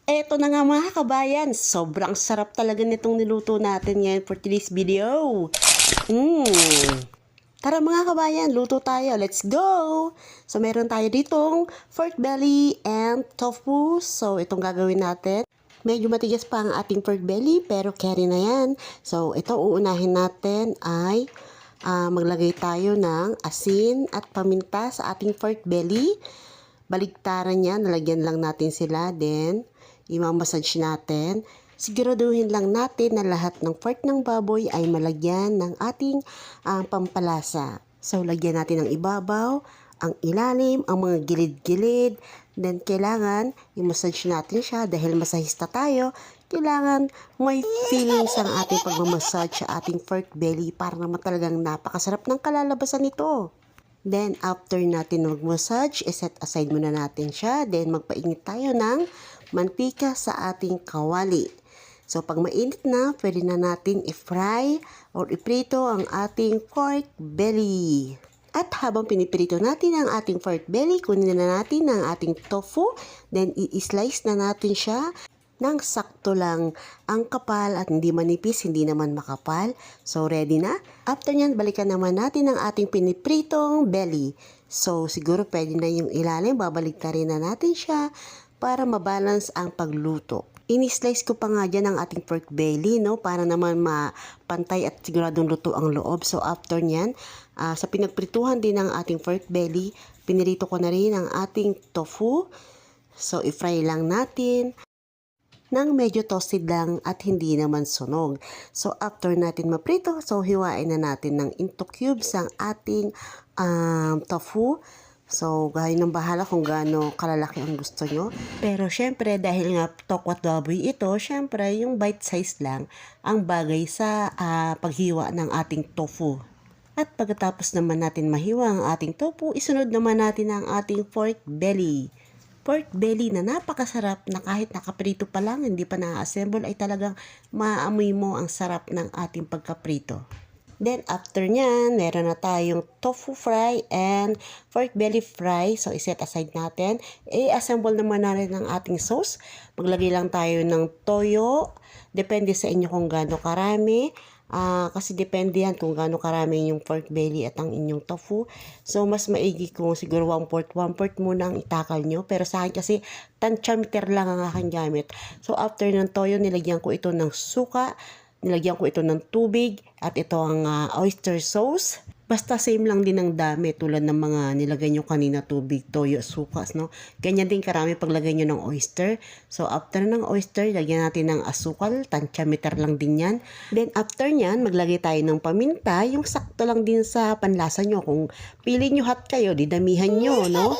Eto na nga mga kabayan, sobrang sarap talaga nitong niluto natin ngayon for today's video. Tara mga kabayan, luto tayo. Let's go! So meron tayo ditong pork belly and tofu. So itong gagawin natin. Medyo matigas pa ang ating pork belly pero carry na yan. So ito uunahin natin ay maglagay tayo ng asin at paminta sa ating pork belly. Baligtaran yan, nalagyan lang natin sila. Then imamassage natin. Siguraduhin lang natin na lahat ng part ng baboy ay malagyan ng ating pampalasa. So, lagyan natin ang ibabaw, ang ilalim, ang mga gilid-gilid. Then, kailangan i-massage natin siya dahil masahista tayo. Kailangan may feelings ang ating pagmamassage sa ating pork belly para naman talagang napakasarap ng kalalabasan nito. Then, after natin mag-massage, set aside muna natin siya. Then, magpainit tayo ng mantika sa ating kawali. So, pag mainit na, pwede na natin i-fry or iprito ang ating pork belly. At habang piniprito natin ang ating pork belly, kunin na natin ang ating tofu. Then, i-slice na natin siya ng sakto lang ang kapal at hindi manipis, hindi naman makapal. So, ready na. After nyan, balikan naman natin ang ating pinipritong belly. So, siguro pwede na yung ilalim. Babaliktarin na natin siya para mabalance ang pagluto. Ini-slice ko pa nga dyan ang ating pork belly, no? Para naman mapantay at siguradong luto ang loob. So, after nyan, sa pinagprituhan din ng ating pork belly, pinirito ko na rin ang ating tofu. So, i-fry lang natin nang medyo toasted lang at hindi naman sunog. So, after natin maprito, so hiwain na natin ng into cubes ang ating tofu. So, gaya ng bahala kung gaano kalalaki ang gusto nyo. Pero, syempre, dahil nga tokwat baboy ito, syempre, yung bite size lang ang bagay sa paghiwa ng ating tofu. At pagkatapos naman natin mahiwa ang ating tofu, isunod naman natin ang ating pork belly. Pork belly na napakasarap na kahit nakaprito pa lang, hindi pa na-assemble, ay talagang maamoy mo ang sarap ng ating pagkaprito. Then, after nyan, meron na tayong tofu fry and pork belly fry. So, iset aside natin. I-assemble naman natin ang ating sauce. Maglagay lang tayo ng toyo. Depende sa inyo kung gaano karami. Kasi depende yan kung gaano karami yung pork belly at ang inyong tofu. So, mas maigi kung siguro 1/4 muna ang itakal nyo. Pero sa akin kasi, tansyameter lang ang aking gamit. So, after ng toyo, nilagyan ko ito ng suka. Nilagyan ko ito ng tubig at ito ang oyster sauce. Basta same lang din ang dami tulad ng mga nilagay nyo kanina, tubig, toyo, sukas, no? Ganyan din karami paglagay nyo ng oyster. So, after ng oyster, lagyan natin ng asukal, tansyameter lang din yan. Then, after nyan, maglagay tayo ng paminta, yung sakto lang din sa panlasa nyo. Kung pili nyo hot kayo, didamihan nyo, no?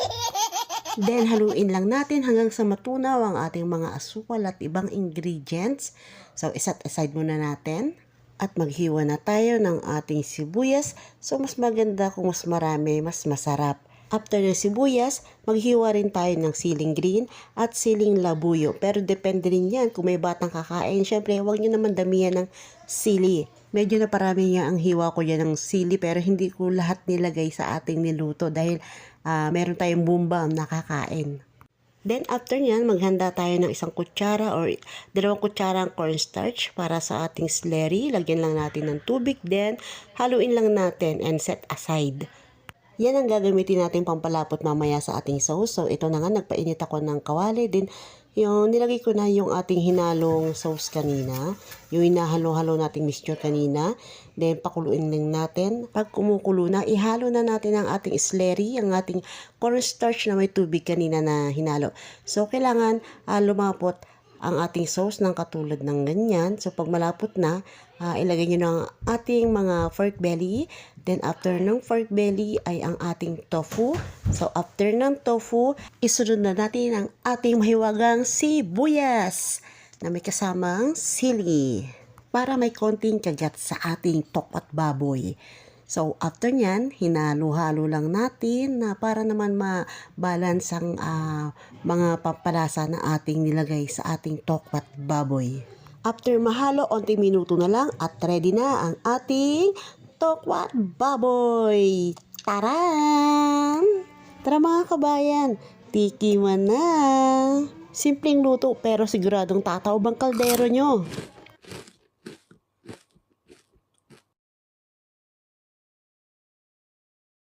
Then, haluin lang natin hanggang sa matunaw ang ating mga asukal at ibang ingredients. So, iset aside muna natin. At maghiwa na tayo ng ating sibuyas. So, mas maganda kung mas marami, mas masarap. After ng sibuyas, maghiwa rin tayo ng siling green at siling labuyo. Pero depende rin yan kung may batang kakain. Siyempre, huwag nyo naman damihan ng sili. Medyo na parami niya ang hiwa ko yan ng sili pero hindi ko lahat nilagay sa ating niluto dahil meron tayong bumbam na kakain. Then after nyan, maghanda tayo ng 1 kutsara or 2 kutsarang cornstarch para sa ating slurry. Lagyan lang natin ng tubig, then haluin lang natin and set aside. Yan ang gagamitin natin pampalapot mamaya sa ating sauce. So ito na nga, nagpainit ako ng kawali. Then yung nilagay ko na yung ating hinalong sauce kanina. Yung hinahalo-halo nating mixture kanina. Then pakuluin lang natin. Pag kumukulo na, ihalo na natin ang ating slurry, ang ating cornstarch na may tubig kanina na hinalo. So kailangan lumapot ang ating sauce ng katulad ng ganyan. So pag malapot na, ilagay nyo ng ating mga pork belly. Then after ng pork belly ay ang ating tofu. So after ng tofu, isunod na natin ang ating mahiwagang sibuyas na may kasamang sili para may konting kagat sa ating tokwat baboy. So, after nyan, hinalo-halo lang natin na para naman ma-balance ang mga pampalasa na ating nilagay sa ating tokwat baboy. After mahalo, 1 minuto na lang at ready na ang ating tokwat baboy. Taran! Tara mga kabayan, tikiman na! Simpleng luto pero siguradong tataob ang kaldero nyo.